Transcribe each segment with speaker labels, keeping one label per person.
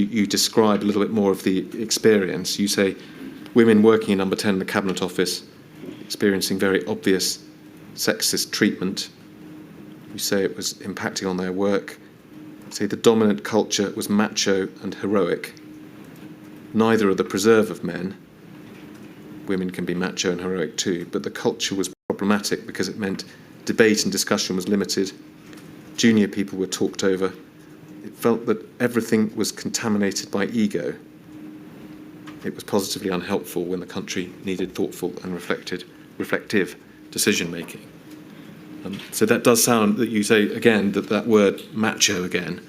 Speaker 1: you describe a little bit more of the experience. You say women working in number 10 in the Cabinet Office experiencing very obvious sexist treatment. You say it was impacting on their work. You say the dominant culture was macho and heroic. Neither are the preserve of men. Women can be macho and heroic too, but the culture was problematic because it meant debate and discussion was limited. Junior people were talked over. It felt that everything was contaminated by ego. It was positively unhelpful when the country needed thoughtful and reflective decision-making. So that does sound, that you say again, that word macho again,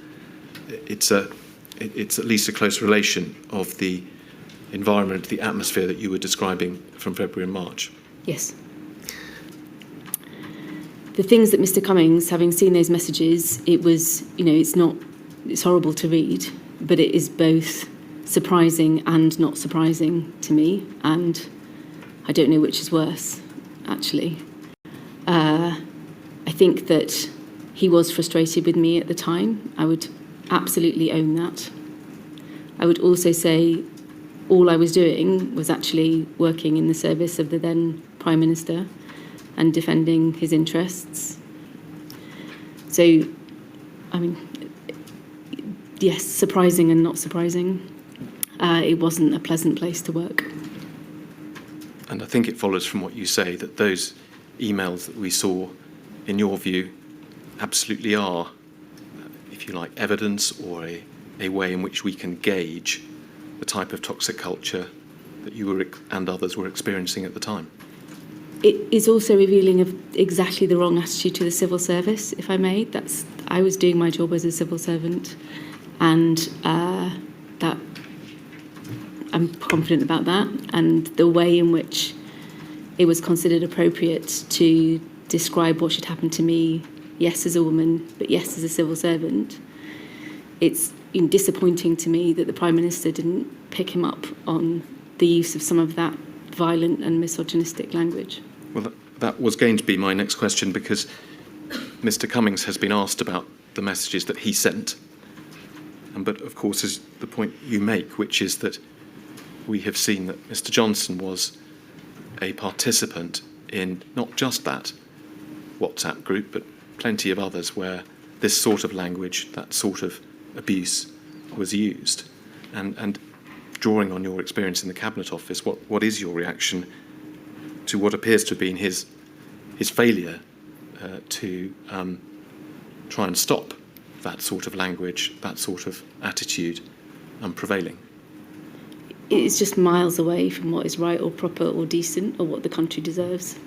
Speaker 1: it's at least a close relation of the environment, the atmosphere that you were describing from February and March.
Speaker 2: Yes. The things that Mr Cummings, having seen those messages, it was, it's horrible to read, but it is both surprising and not surprising to me, and I don't know which is worse, actually. I think that he was frustrated with me at the time. I would absolutely own that. I would also say all I was doing was actually working in the service of the then Prime Minister and defending his interests. So, yes, surprising and not surprising. It wasn't a pleasant place to work.
Speaker 1: And I think it follows from what you say that those emails that we saw, in your view, absolutely are, if you like, evidence or a way in which we can gauge the type of toxic culture that you were and others were experiencing at the time.
Speaker 2: It is also revealing of exactly the wrong attitude to the civil service, if I may. I was doing my job as a civil servant, and that I'm confident about that, and the way in which it was considered appropriate to describe what should happen to me, yes as a woman, but yes as a civil servant. It's disappointing to me that the Prime Minister didn't pick him up on the use of some of that violent and misogynistic language.
Speaker 1: Well, that was going to be my next question, because Mr Cummings has been asked about the messages that he sent. But of course, is the point you make, which is that we have seen that Mr Johnson was a participant in not just that WhatsApp group, but plenty of others where this sort of language, that sort of abuse was used. And drawing on your experience in the Cabinet Office, what is your reaction to what appears to have been his failure to try and stop that sort of language, that sort of attitude prevailing?
Speaker 2: It's just miles away from what is right or proper or decent or what the country deserves.